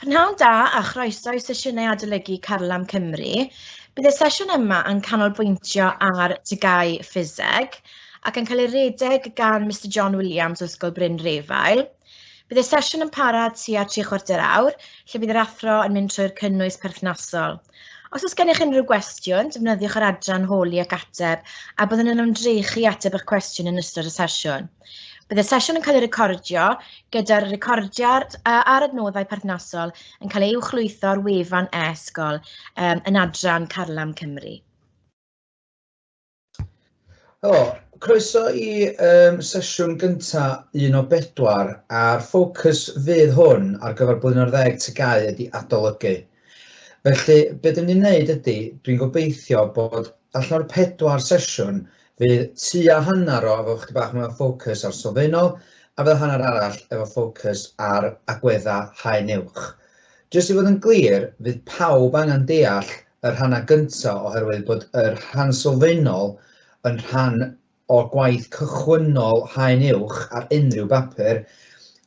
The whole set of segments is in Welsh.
Prynhawn da a chroeso i sesiynau adolygu Carlam Cymru. Bydd y sesiwn yma yn canolbwyntio ar TGAU Ffiseg ac yn cael ei redeg gan Mr John Williams o Ysgol Bryn Refael. Bydd y sesiwn yn para tua 3/4 awr, lle bydd yr athro yn mynd trwy'r cynnwys perthnasol. Os oes gennych unrhyw gwestiwn, defnyddiwch yr adran holi ac ateb a byddwn yn ymdrechu i ateb eich cwestiwn yn ystod y sesiwn. Bydd y sesiwn yn cael ei recordio gyda'r recordiad a'r adnoddau perthnasol yn cael ei uwchlwytho ar wefan e-sgol yn adran Carlam Cymru. Helo, croeso i sesiwn gyntaf 1 o 4 a'r ffocws fydd hwn ar gyfer blwyddyn 10 TGAU ydy adolygu. Felly, beth ni'n wneud ydy, dwi'n gobeithio bod allan o'r 4 sesiwn fydd tua hanner o efo chydig bach mewn ffocws ar sylfaenol a fydd hanner arall efo ffocws ar agweddau haen uwch. Jyst i fod yn glir, fydd pawb angen deall yr rhannau gyntaf oherwydd bod yr rhan sylfaenol yn rhan o'r gwaith cychwynnol haen uwch ar unrhyw bapur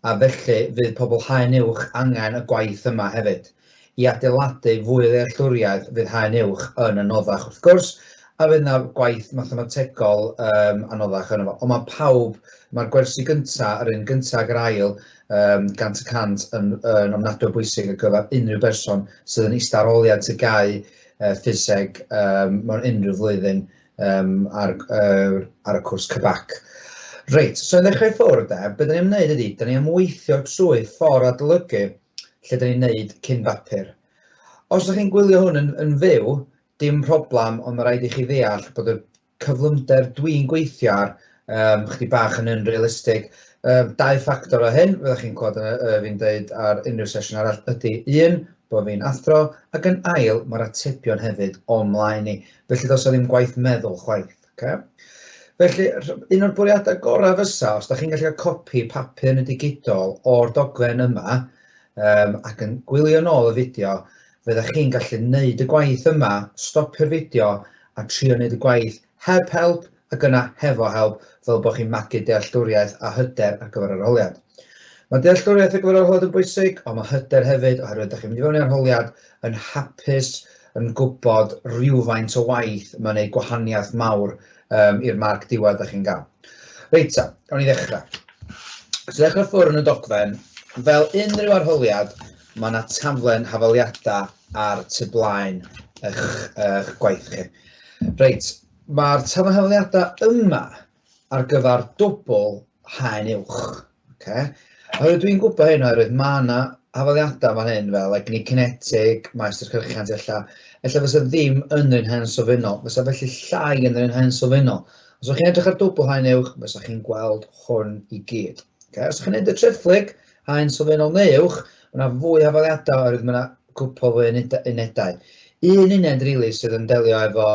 a felly fydd pobl haen uwch angen y gwaith yma hefyd. I adeiladu fwy o ddealltwriaeth fydd haen uwch yn anoddach wrth gwrs, a fydd yna gwaith mathemategol anoddach yno fo. Ond mae pawb, mae'r gwersi gyntaf, yr un gyntaf ag yr ail, 100% yn ofnadwy bwysig ar gyfer unrhyw berson sydd yn eistedd ar oliad TGAU Ffiseg mewn unrhyw flwyddyn ar y cwrs cybac. Reit, so yn ddechrau ffwrdd, beth ni'n ymwneud ydy, da ni am weithio trwy ffordd adolygu lle da ni'n wneud cyn bapur. Os ydych chi'n gwylio hwn yn fyw, dim problem, ond mae rhaid i chi ddeall bod y cyflymder dwi'n gweithio ar chydig bach yn unrealistig. 2 ffactor o hyn, fyddwch chi'n clywed fi'n dweud ar unrhyw sesiwn arall, ydy 1, bod fi'n athro, ac yn ail, mae'r atebion hefyd online i. Felly dos o ddim gwaith meddwl chwaith. Okay? Felly, un o'r bwriadau gorau fysa, os ydych chi'n gallu cael copi papur yn y digidol o'r dogfen yma, ac yn gwylio nôl y fideo, fyddwch chi'n gallu gwneud y gwaith yma, stopio'r fideo a trio wneud y gwaith heb help ac yna hefo help fel bod chi'n magu dealltwriaeth a hyder ar gyfer yr arholiad. Mae dealltwriaeth ar gyfer yr arholiad yn bwysig, ond mae hyder hefyd oherwydd ydych chi'n mynd i fewn i'r arholiad yn hapus, yn gwybod rhywfaint o waith mae'n gwneud gwahaniaeth mawr i'r marc diwedd ydych chi'n gael. Reit ta, awn ni ddechrau. So ddechrau ffwrdd yn y dogfen, fel unrhyw arholiad, mae yna taflen hafaliadau ar tu blaen eich gwaith chi. Reit, mae'r taflen hafaliadau yma ar gyfer dwbl haen uwch. Okay? Oherwydd dwi'n gwybod hyn oherwydd mae yna hafaliadau fan hyn fel egni cinetig, maestr cyrchiant ella fysa ddim yn yr un hen sylfaenol, fysa felly llai yn yr un hen sylfaenol. Os ydych chi'n edrych ar dwbl haen uwch, fysa chi'n gweld hwn i gyd. Okay? Os ydych chi'n edrych y triphlyg, haen sylfaenol neu uwch, mae yna fwy hafaliadau oherwydd mae yna cwpl fwy unedau. Un uned rili sydd yn delio efo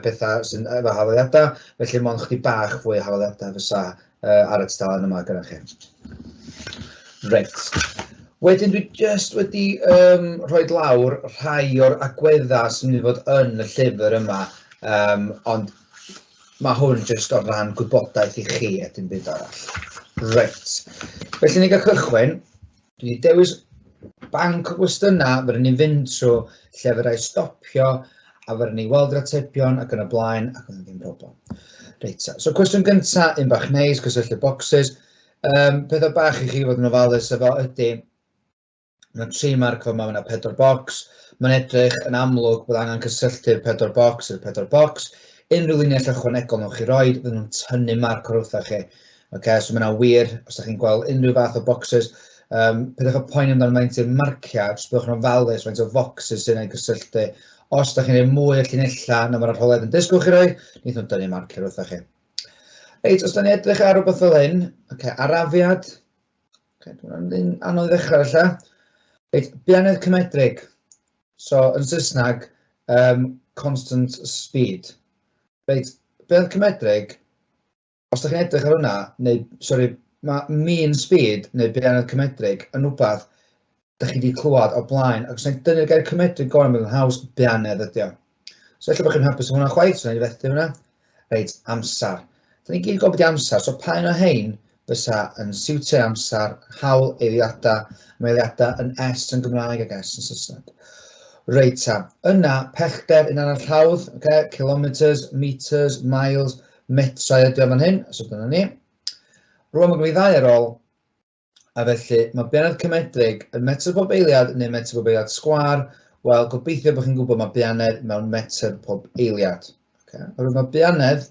pethau sydd efo hafaliadau, felly mae'n chydig bach fwy hafaliadau fysa ar y tudalen yma gyda chi. Reit. Wedyn dwi jyst wedi rhoi lawr rhai o'r agweddau sy'n mynd i fod yn y llyfr yma, ond mae hwn jyst o ran gwybodaeth i chi a dim byd arall. Reit. Felly ni gael cychwyn. Dwi wedi dewis banc o gwestiynau, fydden ni'n fynd trwy lle fydden ni'n stopio a fydden ni'n weld yr atebion ac yn y blaen ac yn ddim problem. Reit, so cwestiwn gyntaf, un bach neis, cysylltu bocsys. Pethau bach i chi fod yn ofalus efo ydy, mae'n 3 marc fel yna 4 bocs. Mae'n edrych yn amlwg bod angen cysylltu'r 4 bocs i'r 4 bocs. Unrhyw luniau ychwanegol nhw'n chi roed, fydden nhw'n tynnu marc o'r wrthach chi. Okay, so mae'n wir, os ydych chi'n gweld unrhyw fath o bocsys, pethau eich poeni amdano faint i'r marciau, jyst byddwch yn ofalus faint o focsys sy'n ei gysylltu. Os ydych chi'n ei mwy o llinella na mae'r arholiad yn disgwyl chi roi, nid nhw'n dynnu marciau wrthach chi. Reit, os da ni edrych ar rhywbeth fel hyn, arafiad, dwi'n anodd i ddechrau ella. Reit, bianedd cymedrig, so yn Saesneg, constant speed. Reit, bianedd cymedrig, os ydych chi'n edrych ar hwnna, mae mean speed neu bianedd cymedrig yn rhywbeth ydych chi wedi clywed o blaen, ac os ydych chi'n dynnu'r gair cymedrig gorau yn haws, bianedd ydy o. So efallai bod chi'n hapus o hwnna chwaith, so wnawn ni fethu hwnna. Reit, amser. Da ni gyd gwybod beth i amser, so pa un o hein fysa yn siwtio amser, hawl eiliadau, mae eiliadau yn S yn Gymraeg ac S yn Saesneg. Reit ta, yna pellter un arall hawdd, kilometres, metres, miles, metrau ydy o fan hyn, so dyna ni. Rwan mae gen i ddau ar ôl, a felly mae bianedd cymedrig yn metr pob eiliad neu metr pob eiliad sgwar. Wel, gobeithio bod chi'n gwybod mae bianedd mewn metr pob eiliad. Mae bianedd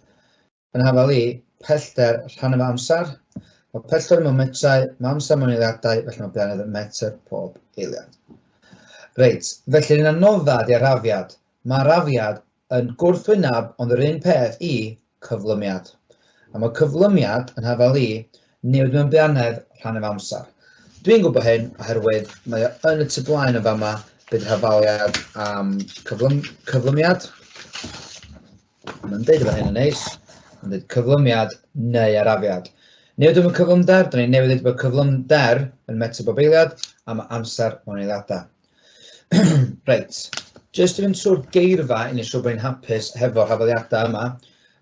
yn hafal i pellter rhan efo amser. Mae pellter mewn metrau, mae amser mewn eiliadau, felly mae bianedd yn metr pob eiliad. Reit, felly yn anodda di arafiad. Mae arafiad yn gwrthwyneb ond yr un peth i cyflymiad. A mae cyflymiad yn hafal i newid mewn bianedd rhan efo amser. Dwi'n gwybod hyn oherwydd mae yn y tu blaen o fama bydd hafaliad am cyflymiad. Mae'n deud efo hyn yn neis. Mae'n deud cyflymiad neu arafiad. Newid mewn cyflymder, dyn ni'n newid bod cyflymder yn metr bob eiliad a mae amser mewn eiliadau. Reit, jyst i fynd trwy'r geirfa i ni siŵr bod ni'n hapus hefo'r hafaliadau yma.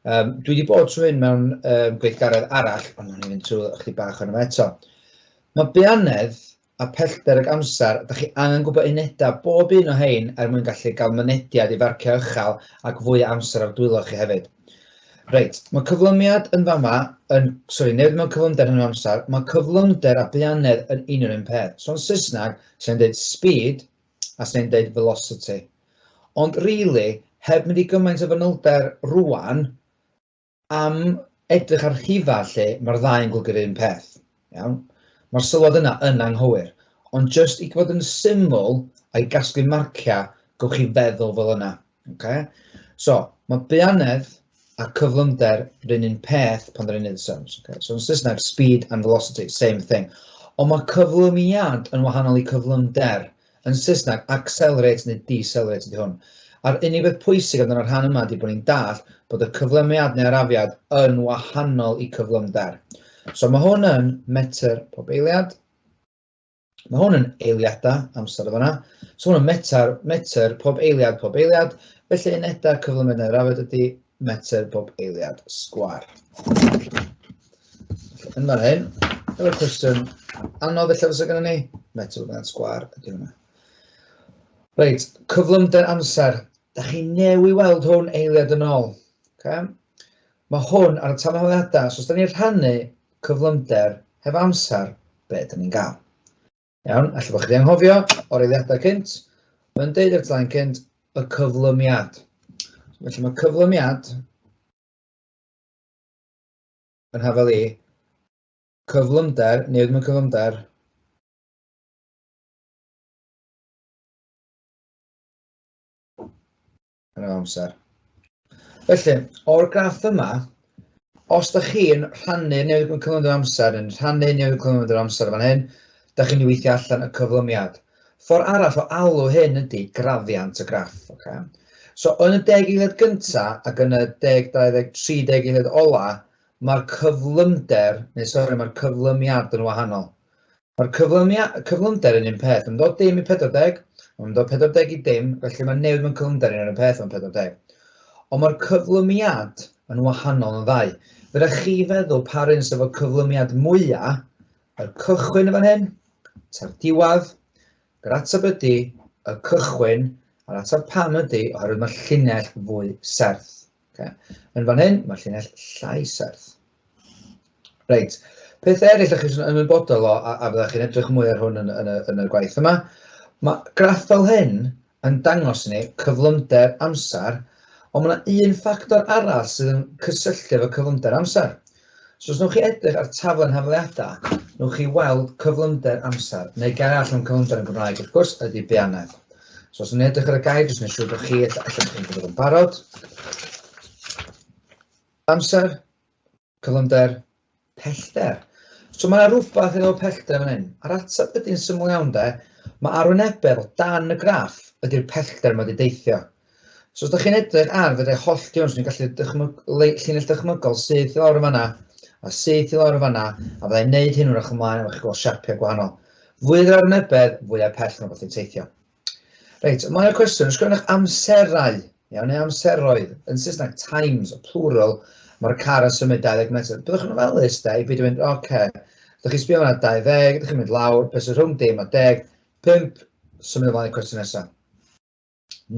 Dwi wedi bod trwy hyn mewn gweithgaredd arall, ond o'n i'n mynd trwy ychydig bach o'n yma eto. Mae bianedd a pellter ag amser, da chi angen gwybod unedau bob un o hein mwyn gallu cael mynediad i farcio uchel ac fwy o amser ar dwylo chi hefyd. Reit, mae cyflymiad yn fama, newid mewn cyflymder yn amser, mae cyflymder a bianedd yn un o'r un peth. So yn Saesneg, sy'n dweud speed a sy'n dweud velocity. Ond really, heb mynd i gymaint o fanylder rwan, am edrych ar rhifa lle, mae'r ddau yn golygu'r un peth. Mae'r sylwad yna yn anghywir. Ond jyst i fod yn syml a'i gasglu marcia, gowch chi feddwl fel yna. So, mae bianedd a cyflymder yr un peth pan dyn ni'n neud sums. So yn Saesneg, speed and velocity, same thing. Ond mae cyflymiad yn wahanol i cyflymder. Yn Saesneg, accelerate neu decelerate ydy hwn. A'r unig beth pwysig amdano'r rhan yma ydy bod ni'n dall bod y cyflymiad neu arafiad yn wahanol i cyflymder. So mae hwn yn metr pob eiliad. Mae hwn yn eiliadau, amser o fanna. So hwn yn metr pob eiliad. Felly unedau cyflymiad neu arafiad ydy metr pob eiliad sgwar. Yn fan hyn, efo'r cwestiwn anodd felly fysa gyda ni, metr pob eiliad sgwar ydy hwnna. Reit, cyflymder amser. Da chi newi weld hwn eiliad yn ôl. Mae hwn ar y tam hawliadau, so os da ni'n rhannu cyflymder hefo amser, be da ni'n gael? Iawn, allai bod chi wedi anghofio o'r eiliadau cynt, mae'n deud i'r blaen cynt y cyflymiad. Felly mae cyflymiad yn hafel i cyflymder, newid mewn cyflymder, yn y amser. Felly, o'r graff yma, os da chi'n rhannu newid mewn cyflymder amser, yn rhannu newid mewn cyflymder amser fan hyn, da chi'n weithio allan y cyflymiad. Ffordd arall o alw hyn ydy grafiant y graff. So, yn y 10 eiliad gyntaf ac yn y 30 eiliad ola, mae'r cyflymder, mae'r cyflymiad yn wahanol. Mae'r cyflymder yn un peth, yn dod dim i 40, mae'n dod 40 i dim, felly mae'n newid mewn cyflymder yn un peth yn 40. Ond mae'r cyflymiad yn wahanol yn ddau. Fydda chi feddwl pa'r un sef o cyflymiad mwyaf, yr cychwyn yn fan hyn, ta'r diwadd, yr ateb ydy y cychwyn, a'r ateb pam ydy oherwydd mae'r llinell fwy serth. Yn fan hyn, mae'r llinell llai serth. Reit, peth eraill ych chi'n ymwybodol o, a fydda chi'n edrych mwy ar hwn yn y gwaith yma, mae graff fel hyn yn dangos ni cyflymder amser, ond mae yna un ffactor arall sydd yn cysylltu efo cyflymder amser. So os nwch chi edrych ar taflen hafaliadau, nwch chi weld cyflymder amser, neu gair all am cyflymder yn Gymraeg, wrth gwrs, ydy bianedd. So os nw'n edrych ar y gair, jyst neu siŵr bod chi, allan chi'n gwybod yn barod. Amser, cyflymder, pellter. So mae yna rhywbeth efo pellter fan hyn. A'r ateb ydy'n syml iawn de, mae arwynebedd o dan y graff ydy'r pellter mae wedi deithio. So os ydych chi'n edrych ar fydde holl diwn, so ni'n gallu llinell dychmygol syth i lawr y fanna, a syth i lawr y fanna, a fyddai'n neud hyn wrach ymlaen, a chi'n gweld siapiau gwahanol. Fwy yr arwynebedd, fwy o'r pell mae'n gallu teithio. Reit, mae'n cwestiwn, ysgrifennwch amserau, iawn, neu amseroedd, yn Saesneg times, o plural, mae'r car yn symud 20 metr. Byddwch chi'n ofalus da i beidio mynd, oce, ydych chi'n sbio fan'na 20, ydych chi'n mynd lawr, beth sy'n rhwng dim a 10, 5, symud ymlaen i'r cwestiwn nesaf.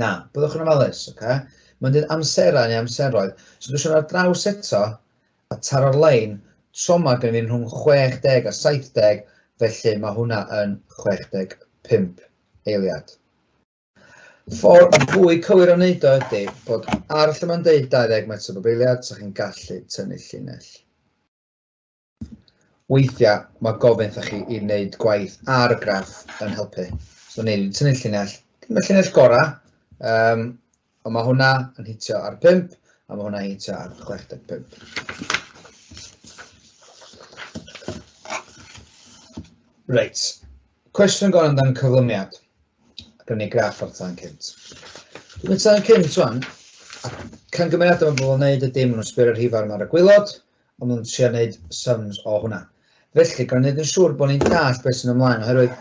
Na, byddwch chi'n ofalus, oce? Mae'n dweud amserau neu amseroedd. So dwi'n siŵr ar draws eto, a taro'r lein, tro yma gen i rhwng 60 a 70, felly mae hwnna yn 65 eiliad. Ffordd fwy cywir o wneud o ydy bod ar lle mae'n deud 20 metr bob eiliad, so chi'n gallu tynnu llinell. Weithiau mae gofyn wrthych chi i wneud gwaith ar y graff yn helpu. So wneud tynnu llinell, dim y llinell gorau, ond mae hwnna yn hitio ar 5 a mae hwnna yn hitio ar 65. Reit, cwestiwn gofyn amdan cyflymiad. Gan ni graff o'r tan cynt. Dwi'n mynd tan cynt wan, a camgymeriadau mae bobl yn gwneud ydy, maen nhw'n sbio'r rhifar yma ar y gwylod, ond maen nhw'n trio wneud sums o hwnna. Felly, gan wneud yn siŵr bod ni'n dall beth sy'n ymlaen, oherwydd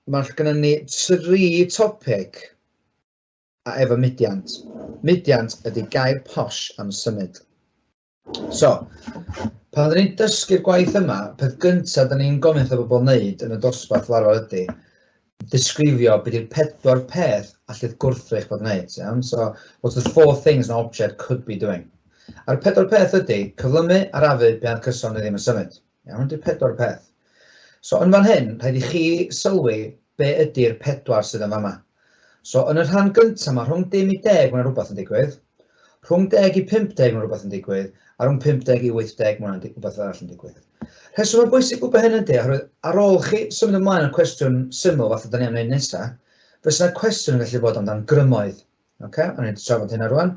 mae gennym ni 3 topic a efo mudiant. Mudiant ydy gair posh am symud. So, pan ydyn ni'n dysgu'r gwaith yma, peth gyntaf dyn ni'n gofyn wrth bobl wneud yn y dosbarth fel arfer ydy, disgrifio beth yw'r 4 peth allith gwrthrych bod wneud. So, what's the 4 things an object could be doing? A'r 4 peth ydy, cyflymu, arafu, beant cyson neu ddim yn symud. Iawn, ydy'r 4 peth. So, yn fan hyn, rhaid i chi sylwi be ydy'r 4 sydd yn fama. So, yn y rhan gyntaf yma, rhwng 10 i 10 mae'n rhywbeth yn digwydd, rhwng 10 i 50 mae'n rhywbeth yn digwydd, a rhwng 50 i 80 mae'n rhywbeth arall yn digwydd. Rheswm yn bwysig gwybod hyn ydy, ar ôl chi symud ymlaen yn cwestiwn syml fath ydyn ni am wneud nesaf, fysa yna cwestiwn yn gallu bod amdan grymoedd. Okay? A ni'n trafod hynna rwan.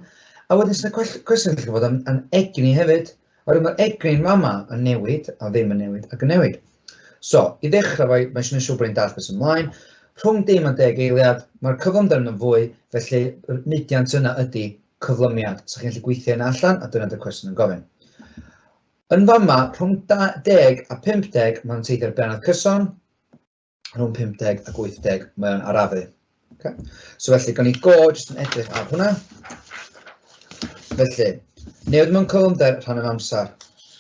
A wedyn sy'n cwestiwn yn gallu bod am egni hefyd. Oherwydd mae'r egni'n mama yn newid, a ddim yn newid, ac yn newid. So, i ddechrau fo, mae'n siŵr siŵr bod ni'n dall beth ymlaen. Rhwng 10 a 10 eiliad, mae'r cyflymder yn fwy, felly y mudiant yna ydy cyflymiad. So, chi'n gallu gweithio yna allan, a dyna dy'r cwestiwn yn gofyn. Yn fama, rhwng 10 a 50, mae'n teithio'r benod cyson, rhwng 50 a 80, mae'n arafu. Okay? So felly, gan ni go jyst yn edrych ar hwnna. Felly, newid mewn cyflymder rhan am amser.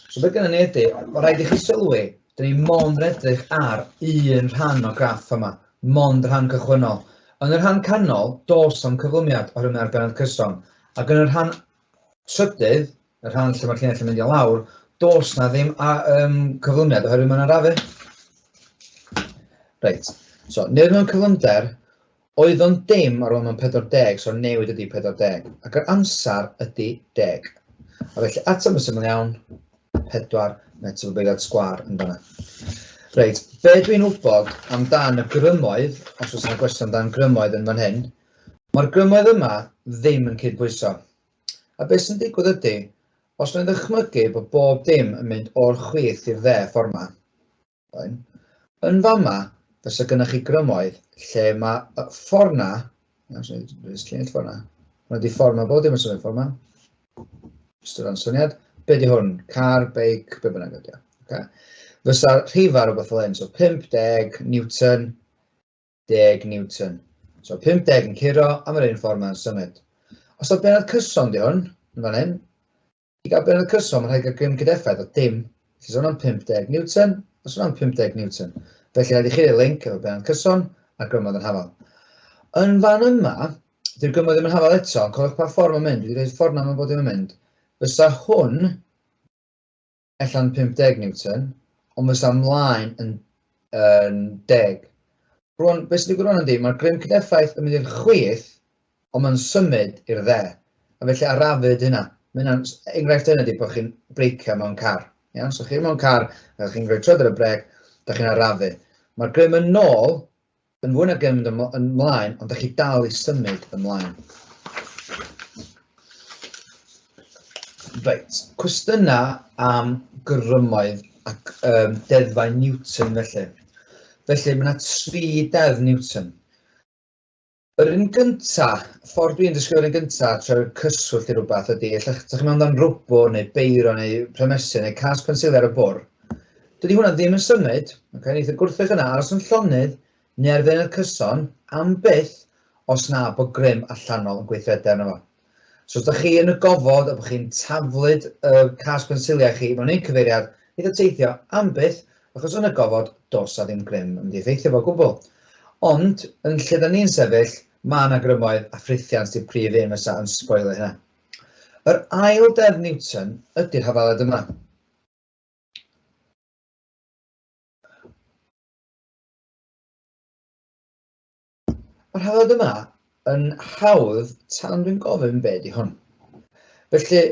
So beth gennym ni ydy, mae rhaid i chi sylwi, dyn ni mond yn edrych ar un rhan o graff yma, mond rhan cychwynnol. Yn y rhan canol, dos am cyflymiad o'r ymwneud benod cyson, ac yn y rhan trydydd, y rhan lle mae'r llinell yn mynd i lawr, dos na ddim cyflymiad oherwydd mae'n arafu. Reit, so newid mewn cyflymder, oedd o'n dim ar ôl mewn 40, so newid ydy 40, ac yr amser ydy 10. A felly atam yn syml iawn, 4 metr bob eiliad sgwâr yn dyna. Reit, be dwi'n wybod amdan y grymoedd, os oes yna gwestiwn amdan grymoedd yn fan hyn, mae'r grymoedd yma ddim yn cydbwyso. A beth sy'n digwydd ydy, os dwi'n ddychmygu bod bob dim yn mynd o'r chwith i'r 10 ffordd yma, yn fama, fysa gynnwch chi grymoedd lle mae y ffordd yna, hwnna di ffordd yma, bod dim yn symud ffordd yma, jyst o ran syniad, be di hwn, car, beic, be bynnag ydy o. Fysa rhifar o beth fel hyn, so 50 newton, 10 newton. So 50 yn curo, a mae'r un ffordd yma'n symud. Os oedd benod cyson di hwn, yn fan hyn, i gael benod cyson, mae'n rhaid gael grym cydeffaith o dim. Felly so hwnna'n 50 newton, os hwnna'n 50 newton. Felly rhaid i chi link efo benod cyson a grymoedd yn hafal. Yn fan yma, dy'r grymoedd ddim yn hafal eto, ond cofiwch pa ffordd mae'n mynd, dwi wedi dweud ffordd na mae'n bod ddim yn mynd. Fysa hwn allan 50 newton, ond fysa ymlaen yn 10. Rwan, beth sy'n digwydd rwan ydy, mae'r grym cydeffaith yn mynd i'r chwith, ond mae'n symud i'r 10. A felly arafyd hynna. Mae'n enghraifft hynny ydy bod chi'n breicio mewn car. So chi mewn car, a chi'n rhoi trydydd y brec, da chi'n arafu. Mae'r grym yn nôl, yn fwy na grym yn ymlaen, ond da chi dal i symud ymlaen. Reit, cwestiynau am grymoedd ac deddfau Newton felly. Felly mae yna 3 deddf Newton. Yr un gyntaf, ffordd dwi'n disgrifio'r un gyntaf trwy'r cyswllt i rhywbeth ydy, lle chi'n mewn dan rwbo neu beiro neu premesu neu cas pensili ar y bwr'. Dydy hwnna ddim yn symud, neith y gwrthrych yna aros yn llonydd neu ar fenydd cyson am byth os na bod grym allanol yn gweithredu arno fo. So os ydych chi yn y gofod a bod chi'n taflud cas pensiliau chi mewn un cyfeiriad, iddo teithio am byth, achos yn y gofod dos a ddim grym yn mynd i effeithio fo gwbl. Ond, yn lle da ni'n sefyll, mae yna grymoedd a ffrithiant sy'n prif un fysa yn sboilio hynna. Yr ail deddf Newton ydy'r hafalad yma. Mae'r hafalad yma yn hawdd tan dwi'n gofyn be di hwn. Felly,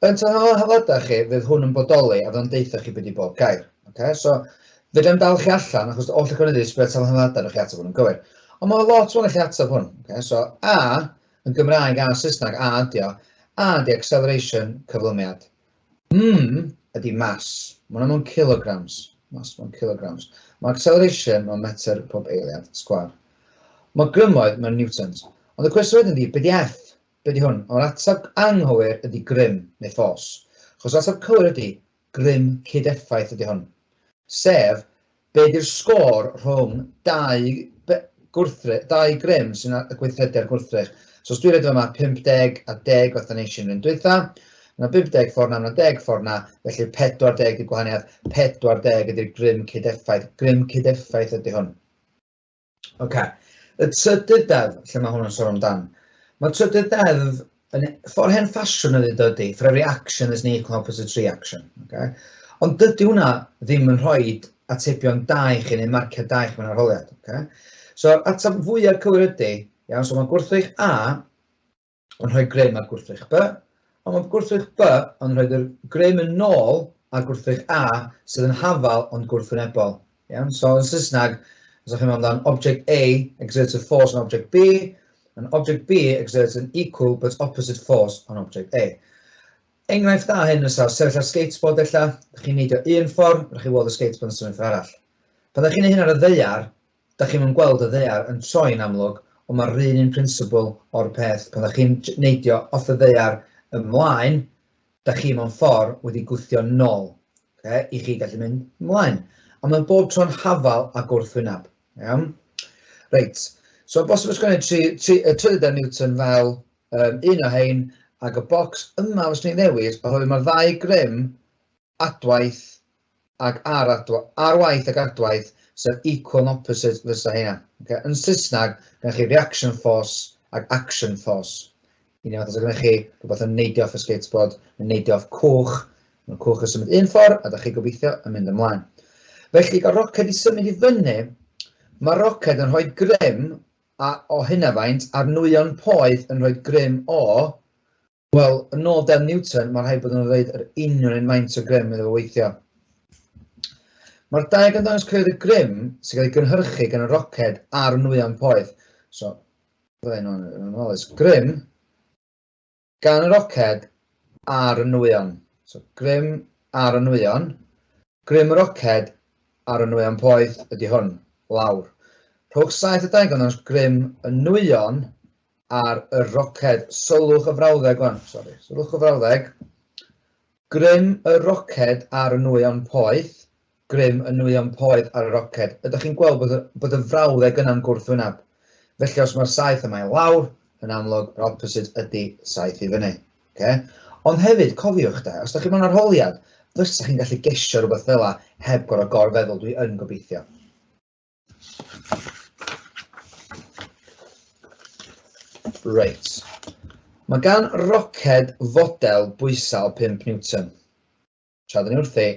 yn tan hafaladau chi, fydd hwn yn bodoli a fydd yn deitha chi beth i bob gair. Okay? So, fydd yn dal chi allan, achos oll y cynnydd sbeth tan hafaladau chi ateb hwn yn gywir. Ond mae lot o'n chi ateb hwn. Okay? So, A, yn Gymraeg a Saesneg, A ydi o. A ydi acceleration cyflymiad. Ydi mass. Mae hwnna mewn kilograms. Mass mewn kilograms. Mae acceleration mewn metr pob eiliad, sgwar. Mae grymoedd mewn newtons. Ond y cwestiwn wedyn di, be di F? Be di hwn? O'r ateb anghywir ydi grym neu ffos. Chos ateb cywir ydi grym cydeffaith ydi hwn. Sef, be di'r sgôr rhwng dau grym sy'n gweithredu'r gwrthrych. So os dwi'n rhaid yma 50 a 10 fatha neisiwn yn dwytha, yna 50 ffordd na, yna 10 ffordd na, felly 40 ydy'r gwahaniaeth, 40 ydy'r grym cydeffaith. Grym cydeffaith ydi hwn. Okay. Y trydydd deddf, lle mae hwn yn sôn amdan. Mae trydydd deddf yn ffordd hen ffasiwn ydy, for a reaction is an equal opposite reaction. Okay? Ond dydy hwnna ddim yn rhoi atebion da i chi neu marciau da i chi mewn arholiad. Okay? So ateb fwyaf cywir ydy, iawn, so mae gwrthrych A yn rhoi grym ar gwrthrych B, ond mae gwrthrych B yn rhoi grym yn nôl ar gwrthrych A sydd yn hafal ond gwrthwynebol. Iawn? So yn Saesneg, os ydych chi'n meddwl amdan object A exerts a force on object B, and object B exerts an equal but opposite force on object A. Enghraifft da hyn ysa, sefyll ar skateboard ella, ydych chi'n neidio un ffordd, ydych chi'n weld y skateboard yn symud ffordd arall. Pan ydych chi'n neud hyn ar y ddaear, ydych chi'n gweld y ddaear yn troi'n amlwg, ond mae'r un principle o'r peth. Pan ydych chi'n neidio off y ddaear ymlaen, ydych chi mewn ffordd wedi gwthio nôl, okay, i chi gallu mynd ymlaen. A mae bob tro'n hafal a gwrthwyneb. Reit. So, bosib ysgrifennu trydydd Newton fel un o hein, ac y bocs yma fes ni'n ddewis, oherwydd mae'r ddau grym adwaith ac arwaith ac adwaith, sef equal and opposite fysa hynna. Okay? Yn Saesneg, gyda chi reaction force ac action force. Un fath os gyda chi rhywbeth yn neidio off y skateboard, yn neidio off cwch, mae'r cwch yn symud un ffordd, a da chi gobeithio yn mynd ymlaen. Felly, gael roced i symud i fyny, mae roced yn rhoi grym o hynna faint, a'r nwyon poeth yn rhoi grym o, wel, yn ôl deddf Newton, mae'n rhaid bod yn rhoi yr union yn maint o grym iddo fo weithio. Mae'r dau gan dangos creu'r grym sy'n cael ei gynhyrchu gan y roced a'r nwyon poeth. So, byddai'n oes grym gan y roced a'r nwyon. So, grym ar y nwyon, grym y roced ar y nwyon poeth ydy hwn, lawr. Rhowch 7 a 2 gan dangos grym y nwyon ar y roced. Sylwch y frawddeg o'n, sylwch y frawddeg. Grym y roced ar y nwyon poeth, grym y nwyon poeth ar y roced. Ydych chi'n gweld bod y frawddeg yna'n gwrthwyneb. Felly os mae'r 7 yma i lawr, yn amlwg, yr opposite ydy 7 i fyny. Okay? Ond hefyd, cofiwch da, os ydych chi'n mewn arholiad, fysa chi'n gallu gesio rhywbeth fel yna heb gorfod gorfeddwl, dwi yn gobeithio. Reit. Mae gan roced fodel bwysau 5 Newton. Tra dyn ni wrthi,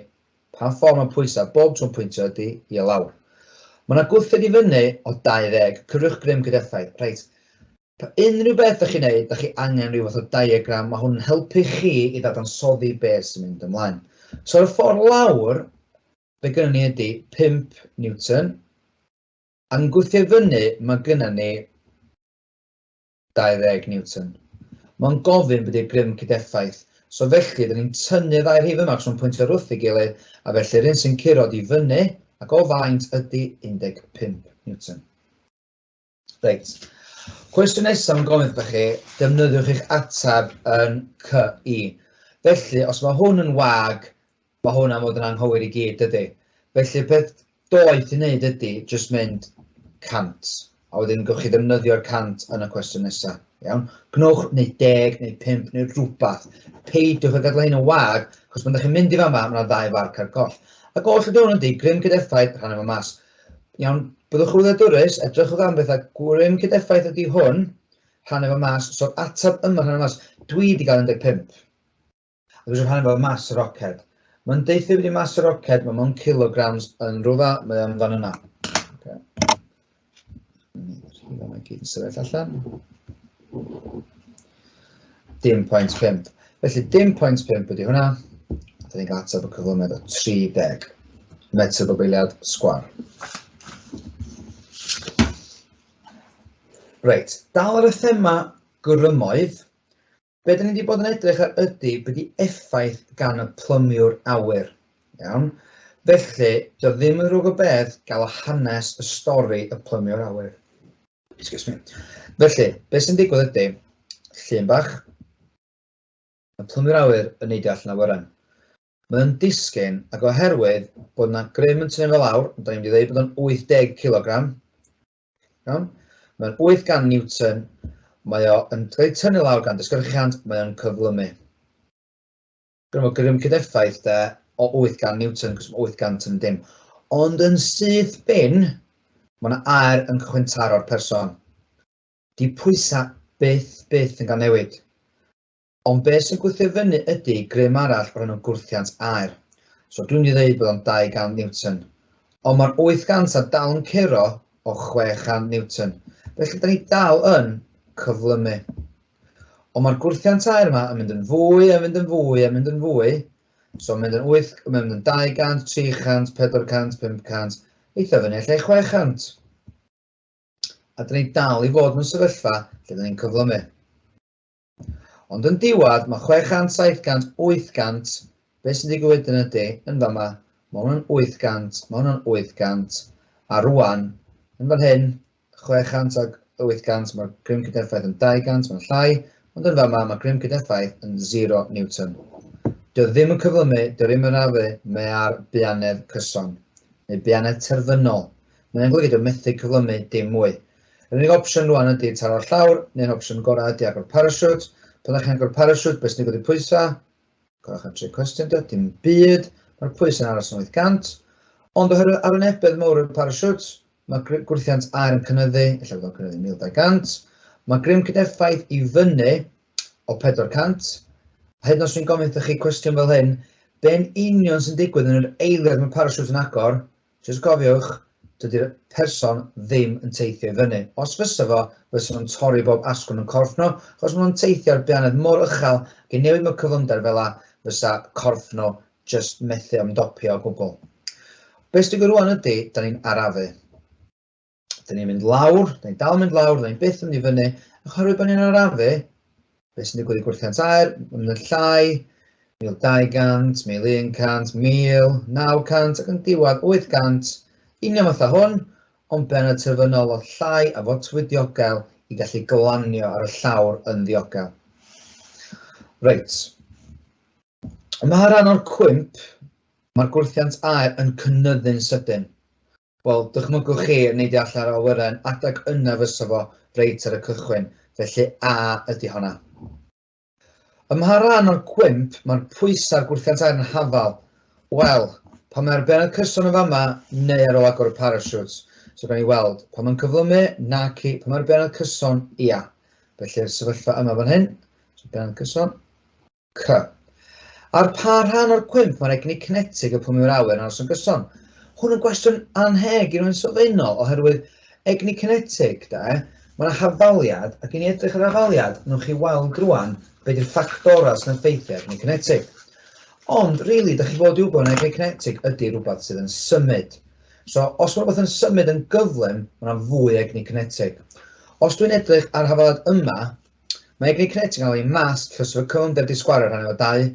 pa ffordd mae pwysau bob tro'n pwyntio ydy i lawr. Mae yna gwrthod i fyny o 20, cyrwch grym cydeffaith. Reit. Unrhyw beth ydych chi'n neud, ydych chi angen rhyw fath o diagram, mae hwn yn helpu chi i ddadansoddi beth sy'n mynd ymlaen. So, y ffordd lawr, be gynnon ni ydy 5 Newton. A'n gwthio fyny, mae gynnon ni 20 Newton. Mae'n gofyn bod i'r grym cydeffaith. So felly, dyn ni'n tynnu ddau rhif yma trwy'n pwyntio wrth ei gilydd, a felly'r un sy'n curo i fyny, ac o faint ydy 15 Newton. Reit. Cwestiwn nesaf yn gofyn wrth chi, defnyddiwch eich ateb yn CI. Felly, os mae hwn yn wag, mae hwn am fod yn anghywir i gyd ydy. Felly, beth doeth i wneud ydy, jyst mynd 100. A wedyn gewch chi ddefnyddio'r 100 yn y cwestiwn nesaf. Iawn? Gnwch neu 10 neu 5 neu rhywbeth. Peidiwch â gadael hyn yn wag, achos pan ydych chi'n mynd i fama, mae yna 2 farc ar goll. A goll y diwn ydy, grym cydeffaith, rhan efo mas. Iawn, byddwch chi'n wleidyddurus, edrychwch am bethau, grym cydeffaith ydy hwn, rhan efo mas, so'r atab yma rhan efo mas, dwi wedi cael 15. A dwi'n rhan efo mas y roced. Mae'n deithio wedi mas y roced, mae mewn kilograms yn rhywfa, mae o'n fan yna. Mae gyd yn sefyll allan. 10.5. Felly 10.5 ydy hwnna. A dyn ni'n cael atab y cyflymed o 30 metr bobiliad sgwar. Reit, dal ar y thema grymoedd. Be dyn ni wedi bod yn edrych ar ydy beth ydy effaith gan y plymiwr awyr. Iawn? Felly, dio ddim yn rhywbeth o beth gael y hanes y stori y plymiwr awyr. Excuse me. Felly, beth sy'n digwydd ydy, llun bach, y plymiwr awyr yn neidio allan awyren. Mae'n disgyn ac oherwydd bod yna grym yn tynnu fel lawr, da ni'n dweud bod o'n 80 kg. Iawn? Mae'n 800 newton. Mae o yn cael ei tynnu lawr gan dysgyrchiant, mae o'n cyflymu. Gwneud grym cydeffaith o 800 newton, cos mae 800 yn dim. Ond yn syth bin, mae yna air yn cychwyn taro'r person. Di pwysau byth yn cael newid. Ond beth sy'n gweithio fyny ydy grym arall o'r enw gwrthiant air. So dwi'n mynd i ddweud bod o'n 200 newton. Ond mae'r 800 a dal yn curo o 600 newton. Felly, da ni dal yn cyflymu. Ond mae'r gwrthiant air yma yn mynd yn fwy, a mynd yn fwy, a mynd yn fwy. So mynd yn 200, 300, 400, 500, eitha fyny lle 600. A da ni dal i fod mewn sefyllfa lle da ni'n cyflymu. Ond yn diwad, mae 600, 700, 800, beth sy'n digwydd yn ydy, yn fama, mae hwnna'n 800, mae hwnna'n 800, a rwan, yn fan hyn, 600 ag 800, mae'r grym cydeffaith yn 200, mae'n llai, ond yn fama, mae grym cydeffaith yn 0 newton. Dio ddim yn cyflymu, dio ddim yn afu, mae ar bianedd cyson, neu bianedd terfynol. Mae'n golygu dio methu cyflymu dim mwy. Yr unig opsiwn rwan ydy taro'r llawr, neu'r opsiwn gorau ydy agor parasiwt. Pan ydych chi'n agor parasiwt, beth sy'n digwydd i pwysau? Gwrach am 3 cwestiwn, dim byd, mae'r pwysau yn aros yn 800. Ond oherwydd arwynebedd mawr y parasiwt, mae gwrthiant air yn cynyddu, efallai bod o'n cynyddu 1200. Mae grym cydeffaith i fyny o 400. Hyd yn oes dwi'n gofyn wrthych chi cwestiwn fel hyn, be'n union sy'n digwydd yn yr eiliad mae parasiwt yn agor, jyst gofiwch, dydy'r person ddim yn teithio i fyny. Os fysa fo, fysa nhw'n torri bob asgwrn yn corff nhw, achos maen nhw'n teithio ar bianedd mor uchel, gen newid mewn cyflymder fel la, fysa corff nhw jyst methu ymdopio o gwbl. Beth sy'n digwydd rwan ydy, da ni'n arafu. Da ni'n mynd lawr, da ni'n dal mynd lawr, da ni'n byth yn mynd i fyny, oherwydd bod ni'n arafu, beth sy'n digwydd i gwrthiant air, mynd yn llai, 1200, 1100, 1000, 900, ac yn diwad 800, union fatha hwn, ond benod terfynol o llai a fod twydiogel i gallu glanio ar y llawr yn ddiogel. Reit. Mae rhan o'r cwymp, mae'r gwrthiant air yn cynyddu'n sydyn. Wel, dychmygwch chi yn neidio allan ar awyren, adag yna fysa fo reit ar y cychwyn, felly A ydy honna. Mae rhan o'r cwymp, mae'r pwysau'r gwrthiant air yn hafal. Wel, pan mae'r benod cyson yn fama, neu ar ôl agor y parasiwt. So gan i weld, pan mae'n cyflymu, naci, pan mae'r benod cyson, ia. Felly'r sefyllfa yma fan hyn, so benod cyson, C. Ar pa rhan o'r cwymp mae'r egni cinetig y plymio'r awyr yn aros yn gyson? Hwn yn gwestiwn anheg i rwy'n sylfaenol, oherwydd egni cinetig, mae'na hafaliad, ac i ni edrych ar hafaliad, nwch chi weld rwan beth yw'r ffactorau sy'n effeithio egni cinetig. Ond, rili, da chi fod i wybod na egni cinetig ydy rhywbeth sydd yn symud. So, os mae rhywbeth yn symud yn gyflym, mae'na fwy egni cinetig. Os dwi'n edrych ar hafaliad yma, mae egni cinetig yn cael ei mas llys efo cyflymder di sgwario rhan efo 2,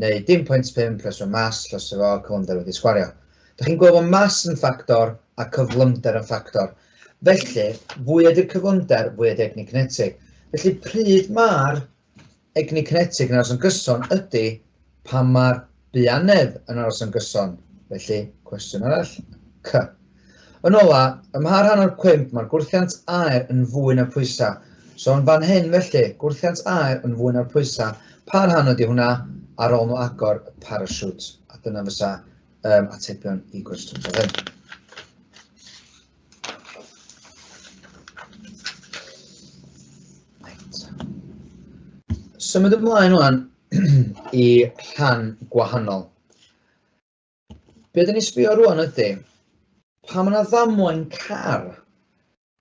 neu 10.5 plus o mas llys efo cyflymder wedi sgwario. Da chi'n gweld bod mas yn ffactor a cyflymder yn ffactor. Felly, fwy ydy'r cyflymder, fwy ydy'r egni cinetig. Felly, pryd mae'r egni cinetig yn aros yn gyson ydy pan mae'r bianedd yn aros yn gyson. Felly, cwestiwn arall, C. Yn ola, ym mha rhan o'r cwymp mae'r gwrthiant aer yn fwy na pwysau. So yn fan hyn felly, gwrthiant aer yn fwy na'r pwysau. Pa rhan ydy hwnna ar ôl nhw agor y parasiwt? A dyna fysa atebion I gwestiwn fel hyn. Symud ymlaen wan I rhan gwahanol. Be dyn ni sbio rwan ydy, pa mae yna ddamwain car,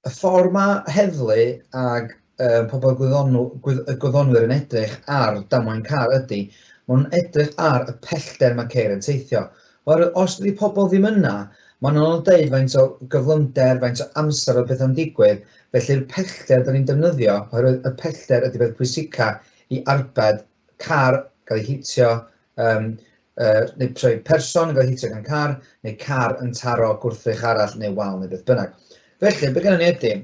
y ffordd mae heddlu ag pobl gwyddonwyr yn edrych ar damwain car ydy, maen nhw'n edrych ar y pellter mae ceir yn teithio. Os ydy pobl ddim yna, maen nhw'n dweud faint o gyflymder, faint o amser o beth yn digwydd, felly'r pellter dyn ni'n defnyddio, oherwydd y pellter ydy beth pwysica I arbed car gael ei hitio, neu person yn gael ei hitio gan car, neu car yn taro gwrthrych arall neu wal neu beth bynnag. Felly, be gynnon ni ydy,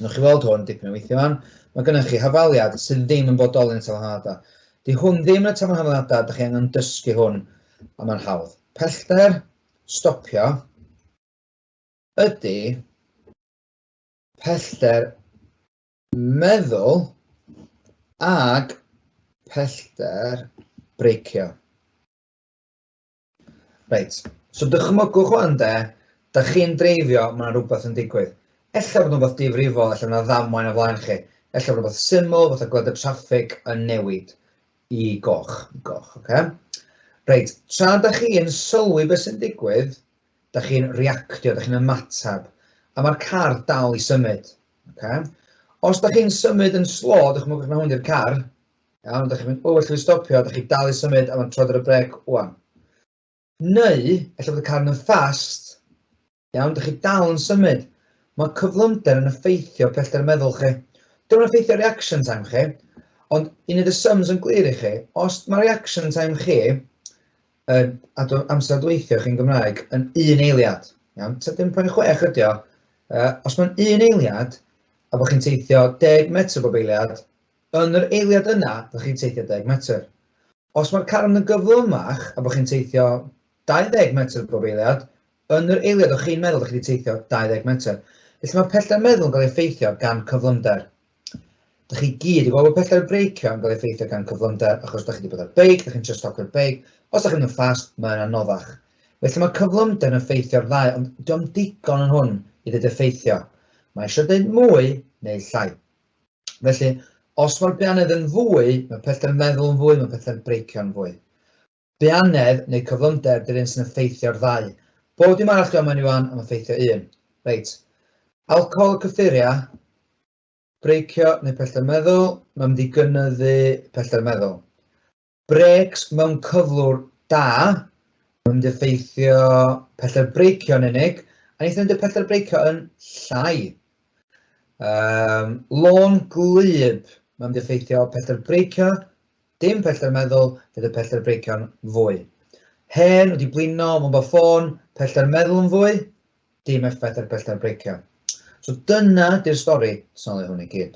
nwch chi weld hwn dipyn o weithio fan, mae gynnon chi hafaliad sydd ddim yn bodoli yn y tafarnhaliadau. Di hwn ddim yn y tafarnhaliadau, da chi angen dysgu hwn, a mae'n hawdd. Pellter, stopio, ydy pellter meddwl ag pellter breicio. Reit, so dychmygwch wan de, da chi'n dreifio, mae yna rhywbeth yn digwydd. Ella bod nhw'n beth difrifol, ella bod yna ddamwain o flaen chi. Ella bod nhw'n beth syml, fatha gweld y traffig yn newid I goch, okay? Reit, tra da chi'n sylwi beth sy'n digwydd, da chi'n reactio, da chi'n ymatab, a mae'r car dal I symud, okay? Os da chi'n symud yn slo, dychmygwch na hwn i'r car, iawn, da chi'n mynd, well fi stopio, da chi dal I symud a mae'n trod ar y brec, wan. Neu, ella bod y car yn fast, iawn, da chi dal yn symud. Mae cyflymder yn effeithio pellter meddwl chi. Dwi'n effeithio reaction time chi, ond I wneud y sums yn glir I chi, os mae reaction time chi, amser dweithio chi'n Gymraeg, yn un eiliad, iawn, 7.6 ydi o, os mae'n un eiliad, a bod chi'n teithio 10 metr bob eiliad, yn yr eiliad yna, bod chi'n teithio 10 metr. Os mae'r car yn y gyflymach, a bod chi'n teithio 20 metr bob eiliad, yn yr eiliad o chi'n meddwl bod chi'n teithio 20 metr. Felly mae pellter meddwl yn cael ei effeithio gan cyflymder. Da chi gyd I gweld bod pellter breicio yn cael ei effeithio gan cyflymder, achos da chi wedi bod ar beic, da chi'n just stopio'r beic, os da chi'n fast, mae'n anoddach. Felly mae cyflymder yn effeithio'r ddau, ond diolch digon yn hwn I ddweud effeithio. Mae eisiau dweud mwy neu llai. Felly, os mae'r bianedd yn fwy, mae pellter meddwl yn fwy, mae pellter breicio yn fwy. Bianedd neu cyflymder dy'r un sy'n effeithio'r ddau. Bob dim arall diolch mewn Iwan am effeithio un. Reit. Alcohol cyffuria, breicio neu pellter meddwl, mae'n mynd I gynyddu pellter meddwl. Brecs mewn cyflwr da, mae'n mynd I effeithio pellter breicio yn unig, a wnaethon ni'n pellter breicio yn llai. Lôn glyb, mae'n mynd I effeithio pellter breicio, dim pellter meddwl, fydd y pellter breicio'n fwy. Hen wedi blino, mae'n bod ffôn, pellter meddwl yn fwy, dim effaith ar pellter breicio. So dyna di'r stori sy'n hwn I gyd.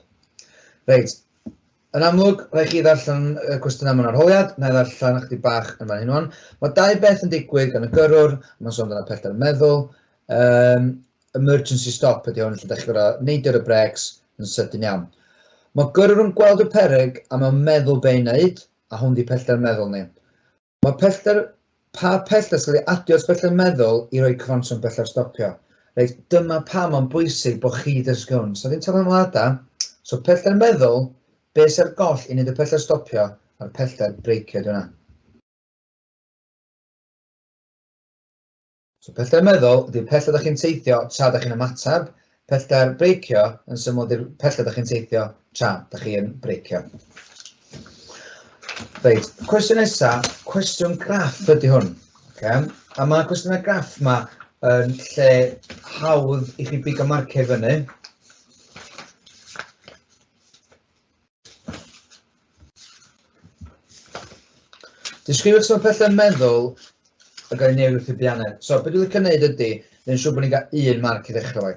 Reit, yn amlwg, rhaid chi ddarllen y cwestiwn am yn arholiad, na I ddarllen ychydig bach yn fan hyn wan. Mae dau beth yn digwydd gan y gyrwr, mae'n sôn dyna pellter meddwl, emergency stop ydy hwn, lle da chi gorau neidio y brecs yn sydyn iawn. Mae gyrwr yn gweld y peryg a mae'n meddwl be I wneud, a hwn di pellter meddwl ni. Mae pa pellter sy'n cael ei adio at pellter meddwl I roi cyfanswm pellter stopio. Reit, dyma pam mae'n bwysig bod chi dysgu hwn. So ddim talu ymlaen, so pellter meddwl, beth sy'r goll I wneud y pellter stopio a'r pellter breicio dyna. So pellter meddwl ydy'r pellter da chi'n teithio tra da chi'n ymatab, pellter breicio yn syml ydy'r pellter da chi'n teithio tra da chi'n breicio. Reit, cwestiwn nesaf, cwestiwn graff ydy hwn. Okay? A mae cwestiwn y graff yma yn lle hawdd I chi bigo marcio fyny. Disgrifiwch sy'n pellter meddwl a gael ei newid wrth I bianedd. So, beth dwi'n licio gwneud ydy, dwi'n siŵr bod ni'n cael un marc I ddechrau fo.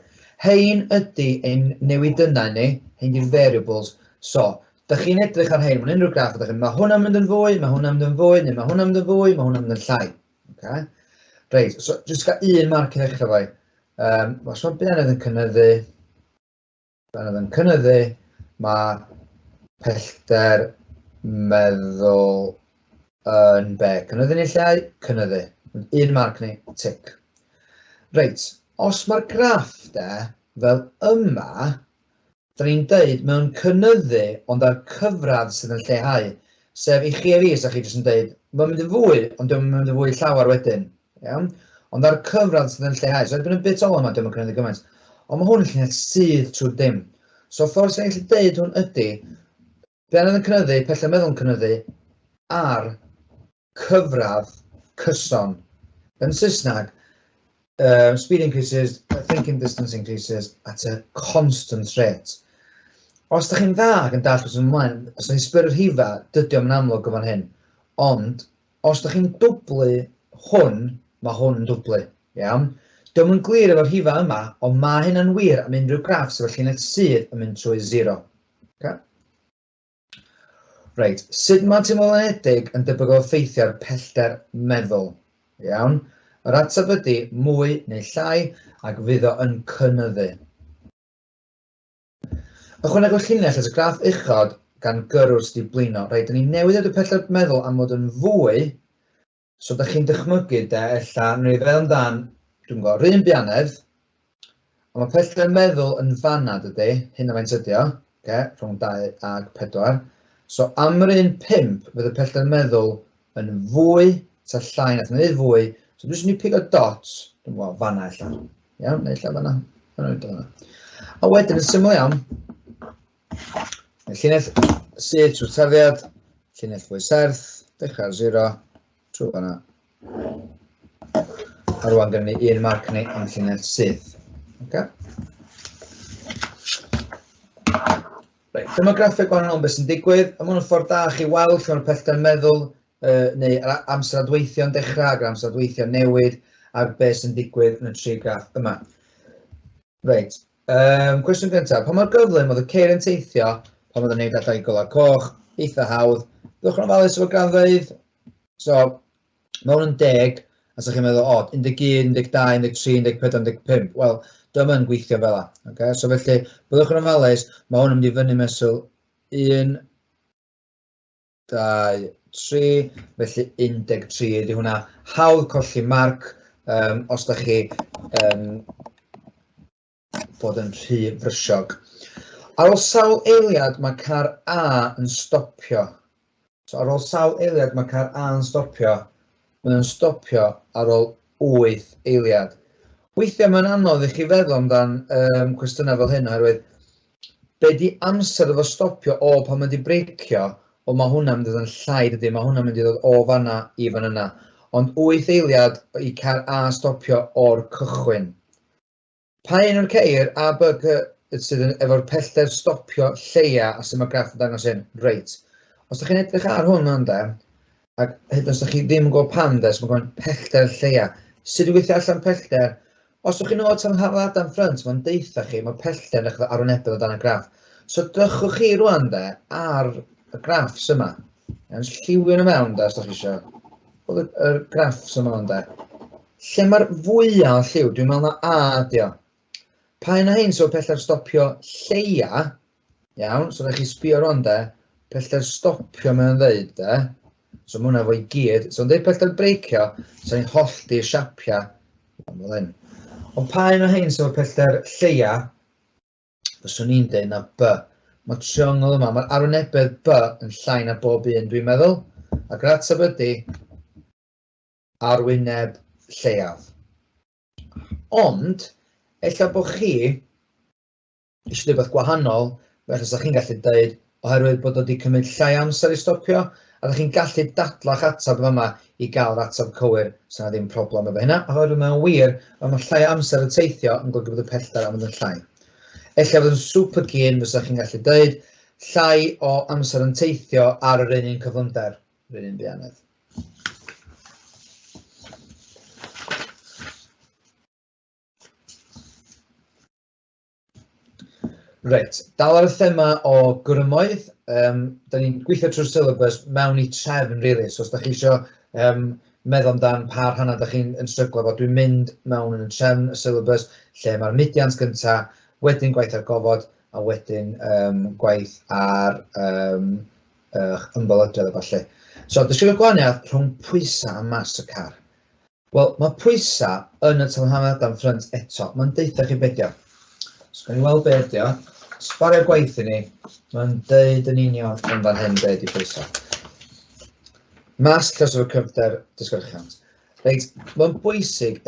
Hein ydy ein newidynau ni, hein di'r variables. So, da chi'n edrych ar hein, mae'n unrhyw graff, mae hwnna'n mynd yn fwy, mae hwnna'n mynd yn fwy, neu mae hwnna'n mynd yn fwy, mae hwnna'n mynd yn llai. Okay? Reit, so jyst gael un marc I ddechrau fo. Os mae bianedd yn cynyddu, mae pellter meddwl yn be. Cynyddu neu llai? Cynyddu. Un marc ni, tic. Reit, os mae'r graff fel yma, da ni'n deud mewn cynyddu ond ar cyfradd sydd yn lleihau. Sef i chi a fi, sa chi jyst yn deud, mae'n mynd yn fwy, ond dwi'n mynd yn fwy llawer wedyn. Iawn? Ond ar cyfradd sydd yn lleihau. So erbyn y bit ola yma, dwi'n mynd cynyddu gymaint. Ond mae hwn yn llenyd sydd trwy'r dim. So ffordd sy'n gallu deud hwn ydy, be yn cynyddu, pellter meddwl yn cynyddu, ar cyfradd cyson. Yn Saesneg, speed increases, thinking distance increases at a constant rate. Os da chi'n dda ac yn dall beth sy'n ymlaen, os da chi'n sbyr'r rhifa, dydy o'n amlwg o fan hyn. Ond, os da chi'n dwblu hwn, mae hwn yn dwblu. Iawn? Dwi'n yn glir efo'r rhifa yma, ond mae hyn yn wir am unrhyw graff sef llinell sydd yn mynd trwy 0. Okay? Reit, sut mae tymolynedig yn debygol effeithio'r pellter meddwl? Iawn? Yr ateb ydy mwy neu llai ac fydd o yn cynyddu. Ychwanegwch llinell as y graff uchod gan gyrrwr sydd wedi blino. Reit, ni newid y pellter meddwl am fod yn fwy, so da chi'n dychmygu ella, neu fel amdan, dwi'n gwybod, rhywun bianedd, ond mae pellter meddwl yn fanna dydy, hyn o faint ydy o, rhwng 2 ag 4. So am yr un 5, fydd y pellter meddwl yn fwy, ta llai nath yn fwy, so dwi'n sy'n ni pigo dots, dwi'n gwybod, fanna ella. Iawn, neu ella fanna. A wedyn yn syml iawn, llinell sydd trwy'r tarddiad, llinell fwy serth, dechrau ar 0, trwy fanna. A rwan gyda ni un marc ni am llinell sydd. Dyma graffeg gwahanol beth sy'n digwydd. Mae hwn yn ffordd da chi weld lle mae'r pellter meddwl neu amser adweithio'n dechrau ac amser adweithio newid ac beth sy'n digwydd yn y 3 graff yma. Reit, cwestiwn gyntaf, pan mae'r gyflym oedd y ceir yn teithio, pan oedd yn gwneud adau golau coch, eitha hawdd, byddwch yn ofalus efo graddfeydd. So, mae hwn yn 10, a sa chi'n meddwl, 11, 12, 13, 14, 15. Wel, dyma yn gweithio fel yna. So felly, byddwch yn ofalus, mae hwn yn mynd i fyny mesul 1, 2, 3, felly 13 ydy hwnna. Hawdd colli marc os da chi bod yn rhy frysiog. Ar ôl sawl eiliad mae car A yn stopio. So ar ôl sawl eiliad mae car A yn stopio, mae'n stopio ar ôl 8 eiliad. Weithiau mae'n anodd i chi feddwl amdan cwestiynau fel hyn, oherwydd be di amser efo stopio o pan mae di breicio, o mae hwnna'n mynd i ddod yn llai dydy, mae hwnna'n mynd i ddod o fanna i fan yna. Ond 8 eiliad i car A stopio o'r cychwyn. Pa un o'r ceir A, B, sydd efo'r pellter stopio lleia a sydd mae graff yn dangos hyn? Reit. Os ydych chi'n edrych ar hwn yna, ac hyd os ydych chi ddim yn gwybod pam, so mae'n gwneud pellter lleia. Sut i weithio allan pellter? Os ydych chi'n nod tan hafod dan ffrynt, mae'n deitha chi, mae pellter yn arwynebedd o dan y graff. So drychwch chi rwan ar y graffs yma. Lliwio nhw mewn, os ydych chi eisiau. Oedd y graffs yma ond. Lle mae'r fwyaf o lliw, dwi'n meddwl na A ydi o. Pa un o hyn sy'n pellter stopio lleia, iawn, so ydych chi sbio rwan pellter stopio mewn ddeud, so mae hwnna fo i gyd. So yn dweud pellter breicio, so ni'n hollti siapia. Ond pa un o hyn sy'n pellter lleia, fyswn ni'n dweud na B. Mae triongl yma, mae'r arwynebedd B yn llai na bob un dwi'n meddwl, ac yr ateb ydy arwyneb lleiaf. Ond, ella bod chi eisiau dweud beth gwahanol, felly ydych chi'n gallu dweud oherwydd bod o wedi cymryd llai amser i stopio, a ydych chi'n gallu dadla'ch ateb yma i gael ateb cywir, sy'n na ddim problem efo hynna, oherwydd mae'n wir, ond mae llai amser y teithio yn golygu bod y pellter am yn llai. Ella bod yn super gyn, fysa chi'n gallu dweud llai o amser yn teithio ar yr un cyflymder, yr un bianedd. Reit, dal ar y thema o grymoedd, da ni'n gweithio trwy'r syllabus mewn i trefn, really. So os da chi eisiau meddwl amdan pa rhannau da chi'n stryglo fo, dwi'n mynd mewn yn y trefn y syllabus, lle mae'r mudiant gyntaf, wedyn gwaith ar gofod, a wedyn gwaith ar ymbolydredd a falle. So, dysgu'r gwahaniaeth rhwng pwysau a mas y car. Wel, mae pwysau yn y tymhamiad am ffrynt eto. Mae'n deitha chi bedio. So, gan i weld bedio. Sbario'r gwaith i ni. Mae'n deud yn union yn fan hyn be di pwysau. Mas llys o'r cyfder disgyrchiant. Reit, mae'n bwysig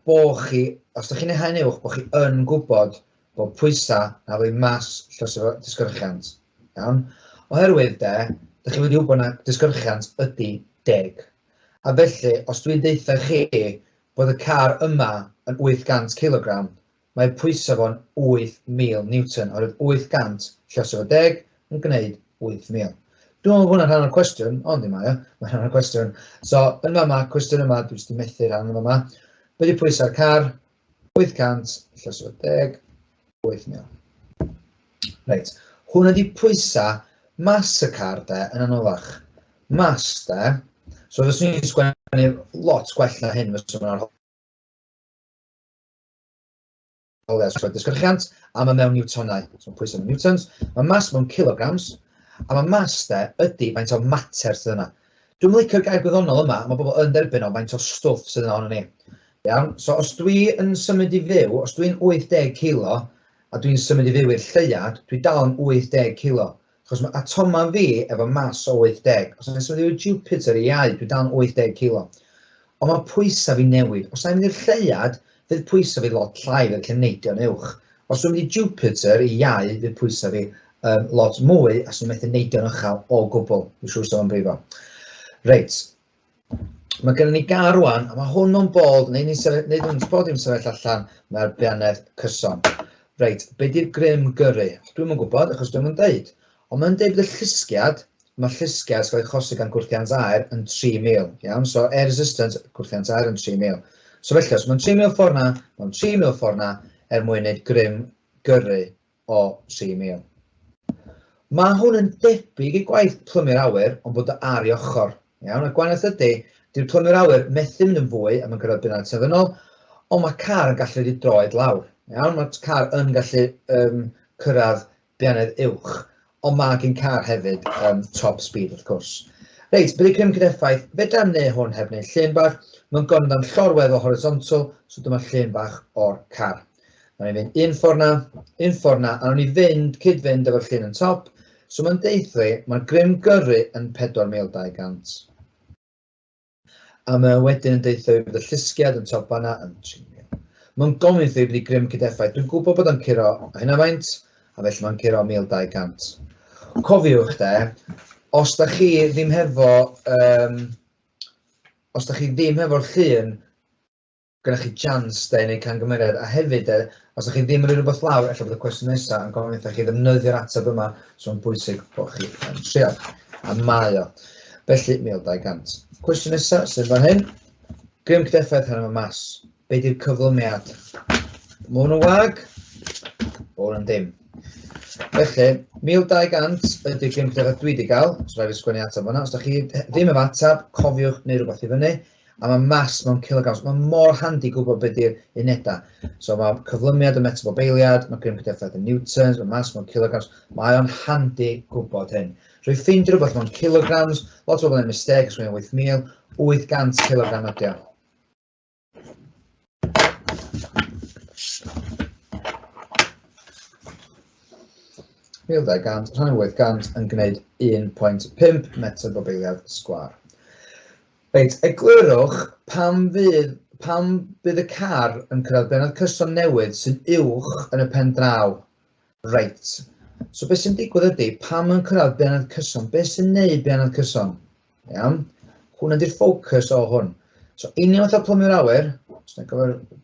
bod chi, os ydych chi'n ei haen uwch, bod chi yn gwybod bod pwysau na fwy mas llys o'r disgyrchiant. Iawn? Oherwydd ydych chi wedi wybod na disgyrchiant ydy 10. A felly, os dwi'n deitha chi bod y car yma yn 800 kg, mae pwysau fo'n 8,000 Newton, oherwydd 800 llys o'r 10 yn gwneud 8,000. Dwi'n meddwl bod hwnna'n rhan o'r cwestiwn, ond ddim mae rhan o'r cwestiwn. So, yn yma, cwestiwn yma, dwi'n wedi methu rhan yn yma. Be di pwysau'r car? 800 llys o'r 10, 8,000. Reit, hwn ydi pwysau mas y car yn anolach. Mas so fes ni'n sgwennu lot gwell na hyn fes yma'n arholiad disgyrchiant, a mae mewn newtonau. So pwysau mewn newtons, mae mas mewn kilograms, a mae mas ydy faint o mater sydd yna. Dwi'n licio'r gair gwyddonol yma, mae bobl yn derbyn o faint o stwff sydd yna ond ni. Iawn, so os dwi yn symud i fyw, os dwi'n 80 kilo, a dwi'n symud i fyw i'r lleiad, dwi dal yn 80 kilo. Achos mae atoma fi efo mas o 80. Os yna'n symud i'r Jupiter i iau, dwi dal yn 80 kilo. Ond mae pwysau fi newid. Os yna'n mynd i'r lleiad, fydd pwysau fi lot llai fel cyn neidio'n uwch. Os dwi'n mynd i Jupiter i iau, fydd pwysau fi lot mwy, a sy'n methu neidio'n uchel o gwbl. Dwi'n siŵr sy'n brifo. Reit. Mae gennym ni gar rwan, a mae hwn o'n bod, neu yn bod i'n sefyll allan mae'r bianedd cyson. Reit, be di'r grym gyrru? Dwi'n yn gwybod, achos dwi'n yn deud. Ond mae'n deud bod y llusgiad, mae llusgiad sy'n cael ei chosi gan gwrthiant aer yn 3,000. Iawn? So, air resistance, gwrthiant aer yn 3,000. So felly, os mae'n 3,000 ffordd na, mae'n 3,000 ffordd na mwyn wneud grym gyrru o 3,000. Mae hwn yn debyg i gwaith plymio'r awyr, ond bod y ar i ochr. Iawn? Y gwahaniaeth ydy, di'r plymio'r awyr methu mynd yn fwy a mae'n cyrraedd bunad terfynol, ond mae car yn gallu wedi droed lawr. Iawn? Mae car yn gallu cyrraedd bianedd uwch. Ond mae gen car hefyd top speed, wrth gwrs. Reit, bydd y crym cydeffaith, fedra neu hwn heb wneud llun bach, mae'n gorfod am llorwedd o horizontal, so dyma llun bach o'r car. Mae'n mynd un ffordd na, a nhw'n i cyd-fynd efo'r llun yn top, so mae'n deithio, mae'r grym gyrru yn 4,200. A mae wedyn yn deithio bod y llusgiad yn top fanna yn 3,000. Mae'n gofyn thwy bod y grym cydeffaith, dwi'n gwybod bod o'n curo hynna faint, a felly mae'n curo 1,200. Cofiwch os da chi ddim hefo'r llun, gyda chi chance neu camgymeriad, a hefyd os da chi ddim yn rhywbeth lawr, efallai bod y cwestiwn nesaf yn gofyn wrthych chi ddefnyddio'r ateb yma, so mae'n bwysig bod chi yn trio, a mae o. Felly 1,200. Cwestiwn nesaf, sydd fan hyn, grym cydeffaith hyn yma mas. Be di'r cyflymiad? Mae hwn yn wag, o hwn yn dim. Felly, 1,200 ydy'r grym cydeffaith dwi wedi cael, so rhaid i sgwennu ateb hwnna. Os da chi ddim efo ateb, cofiwch neu rhywbeth i fyny, a mae mas mewn kilograms. Mae mor handi gwybod beth yw'r unedau. So mae cyflymiad yn metr o beiliad, mae grym cydeffaith yn newtons, mae mas mewn kilograms. Mae o'n handi gwybod hyn. Rwy'n ffeindio rhywbeth mewn kilograms, lot o bobl yn mistake, os gwneud 8,000, 800 kilogram ydy o. $1,200 rhan o 800 yn gwneud 1.5 metr o beiliad sgwar. Reit, eglurwch pam bydd y car yn cyrraedd benod cyson newydd sy'n uwch yn y pen draw. Reit. So beth sy'n digwydd ydy, pam yn cyrraedd benod cyson? Beth sy'n neud benod cyson? Iawn? Hwna di'r ffocws o hwn. So union fatha plymio'r awyr, os yna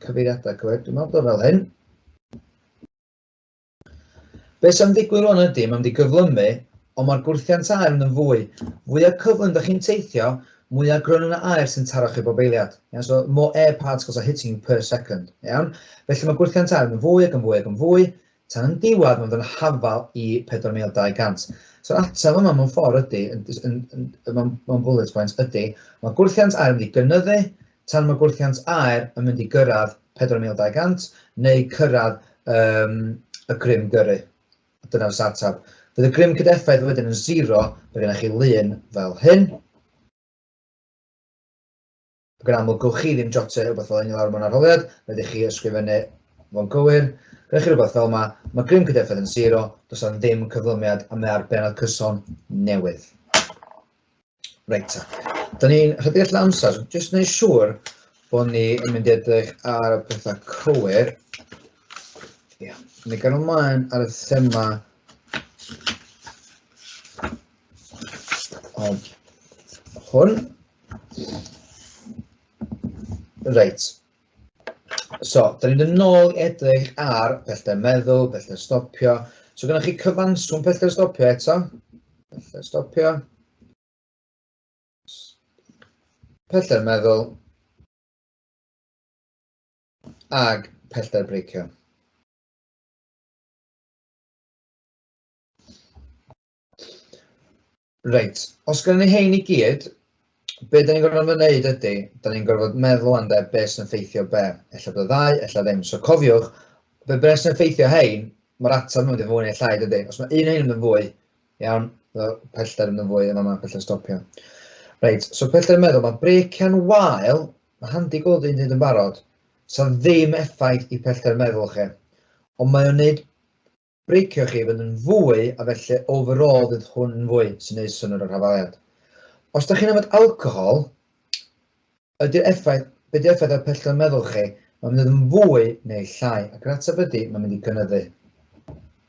cyfeiriadau cywir, dwi'n meddwl fel hyn. Beth sy'n ddigwydd rwan ydy, mae'n mynd i gyflymu, ond mae'r gwrthiant aer yn fwy. Fwy o cyflym ydych chi'n teithio, mwy o grynwn aer sy'n taro chi bobeiliad. So, more air particles are hitting per second. Iawn? Felly mae gwrthiant aer yn fwy ac yn fwy ac yn fwy, tan yn diwedd mae'n dod yn hafal i 4,200. So'r ateb yma mewn ffordd ydy, mewn bullet points ydy, mae gwrthiant aer yn mynd i gynyddu, tan mae gwrthiant aer yn mynd i gyrraedd 4,200, neu cyrraedd y grym gyrru. dyna fysa atab. Fydd y grym cydeffaith wedyn yn 0, fe gennych chi lun fel hyn. Gan aml, gwch chi ddim jotio rhywbeth fel hyn i lawr mewn arholiad, rhaid i chi ysgrifennu fo'n gywir. Gennych chi rhywbeth fel yma, mae grym cydeffaith yn 0, does am ddim cyflymiad a mae ar benod cyson newydd. Reit, da ni'n rhedeg allan amser, jyst wneud siŵr bod ni yn mynd i edrych ar y pethau cywir. Ia, ni gan ymlaen ar y thema o hwn. Reit, so, da ni'n dod nôl i edrych ar pellter meddwl, pellter stopio. So, gennych chi cyfanswm pellter stopio eto. Pellter stopio. Pellter meddwl. Ag pellter breicio. Reit, os gyda ni hein i gyd, be da ni'n gorfod wneud ydy, da ni'n gorfod meddwl am be sy'n effeithio be. Ella bod ddau, ella ddim. So cofiwch, be sy'n effeithio hein, mae'r atab yn mynd i fwy neu llai dydy. Os mae un hein yn fwy, iawn, pellter yn fwy, yma mae pellter stopio. Reit, so pellter meddwl, mae breiciau'n wael, mae handi gweld un dyd yn barod, so ddim effaith i pellter meddwl chi. Ond mae o'n neud breicio chi fynd yn fwy, a felly overall fydd hwn yn fwy sy'n neud swnwyr o'r rhafaliad. Os da chi'n yfed alcohol, ydy'r effaith, be di'r effaith ar pellter meddwl chi, mae'n mynd yn fwy neu llai, ac yr ateb ydy, mae'n mynd i gynyddu.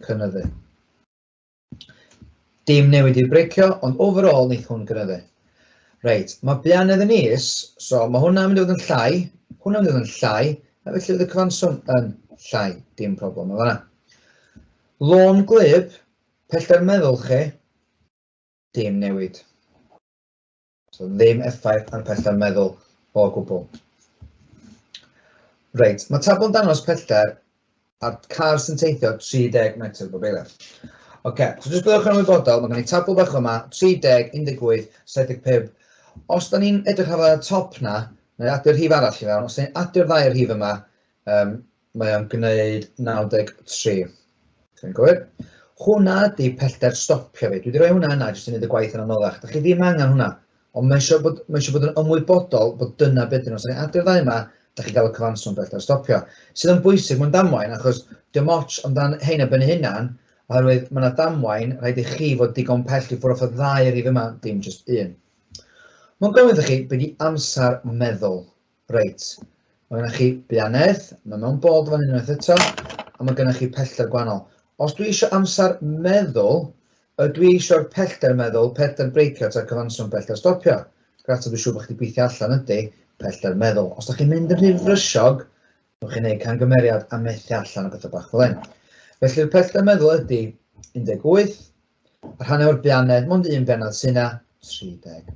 Cynyddu. Dim newid i'r breicio, ond overall neith hwn gynyddu. Reit, mae bianedd yn is, so mae hwnna'n mynd i fod yn llai, hwnna'n mynd i fod yn llai, a felly fydd y cyfanswm yn llai, dim problem o fanna. Lôn glyb, pellter meddwl chi, dim newid. So ddim effaith ar pellter meddwl o gwbl. Reit, mae tabl yn dangos pellter a'r car sy'n teithio 30 metr bob eiliad. Oce, so jyst byddwch yn ymwybodol, mae gen i tabl bach yma, 30, 18, 75. Os da ni'n edrych ar y top na, neu adur rhif arall i fewn, os da ni'n adur ddau ar rhif yma, mae o'n gwneud 93. Dwi'n gywir. Hwna ydi pellter stopio fi. Dwi wedi rhoi hwnna yna jyst i wneud y gwaith yn anoddach. Da chi ddim angen hwnna, ond mae eisiau bod yn ymwybodol bod dyna beth ydyn nhw. Os da ni'n adur ddau yma, da chi gael y cyfanswm pellter stopio. Sydd yn bwysig mewn damwain, achos dim ots amdan hein a ben hunan, oherwydd mae yna damwain, rhaid i chi fod digon pell i ffwrdd off o ddau ar rhif yma, dim jyst un. Mae'n gofyn iddo chi beth i amser meddwl. Reit, mae gennych chi bianedd, mae mewn bold fan unwaith eto, a mae gennych chi pellter gwahanol. Os dwi eisiau amser meddwl, dwi eisiau'r pellter meddwl, pellter breicio ta'r cyfanswm pellter stopio. Grata dwi'n siŵr bod chdi gweithio allan ydy pellter meddwl. Os da chi'n mynd yn rhy frysog, nwch chi'n gwneud camgymeriad a methu allan o bethau bach fel hyn. Felly'r pellter meddwl ydy 18, a rhan o'r bianedd, mond un benod sy'n 30.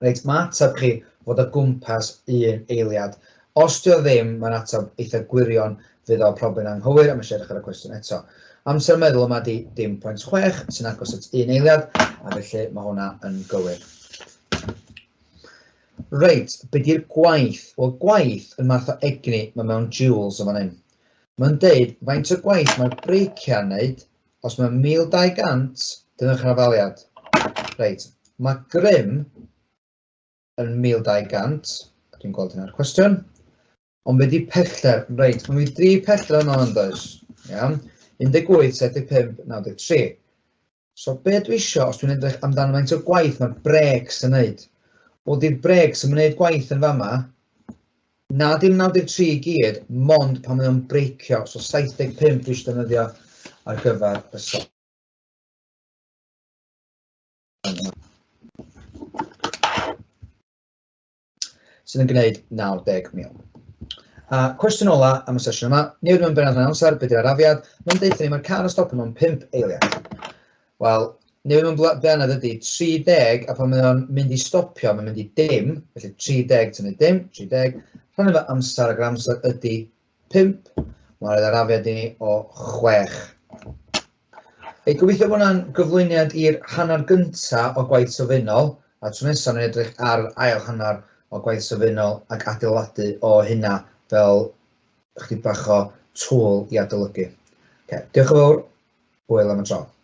Reit, mae atab chi fod o gwmpas un eiliad. Os dio ddim, mae'n atab eitha gwirion fydd o problem anghywir, a mae eisiau edrych ar y cwestiwn eto. Amser meddwl yma di 0.6, sy'n agos at un eiliad, a felly mae hwnna yn gywir. Reit, be di'r gwaith? Wel, gwaith yn math o egni, mae mewn joules o fan hyn. Mae'n deud faint o gwaith mae'r breiciau'n neud os mae 1200 dyn nhw'n rhafaliad. Reit, mae grym yn 1200, dwi'n gweld hynna'r cwestiwn, ond be di pellter? Reit, mae 3 pellter yno yn does. Iawn, 18, 75, 93. So be dwi isio os dwi'n edrych amdano faint o gwaith mae'r brecs yn neud? Wel, di'r brecs yn gwneud gwaith yn fama, na dim 93 i gyd, mond pan mae o'n breicio, so 75 dwi eisiau defnyddio ar gyfer y sol. Sydd yn gwneud 90,000. Cwestiwn ola am y sesiwn yma, newid mewn benod yn amser, beth yw'r arafiad? Mae'n deud ni mae'r car yn stopio mewn 5 eiliad. Wel, newid mewn benod ydy 30, a pan mae o'n mynd i stopio, mae'n mynd i dim, felly 30 tynnu dim, 30. Rhan efo amser ag amser ydy 5, mae'r arafiad i ni o 6. Gobeithio bod hwnna'n gyflwyniad i'r hanner gyntaf o gwaith sylfaenol, a tro nesaf ni'n edrych ar ail hanner o gwaith sylfaenol ac adeiladu o hynna fel ychydig bach o tŵl i adolygu. Diolch yn fawr. Hwyl am y tro.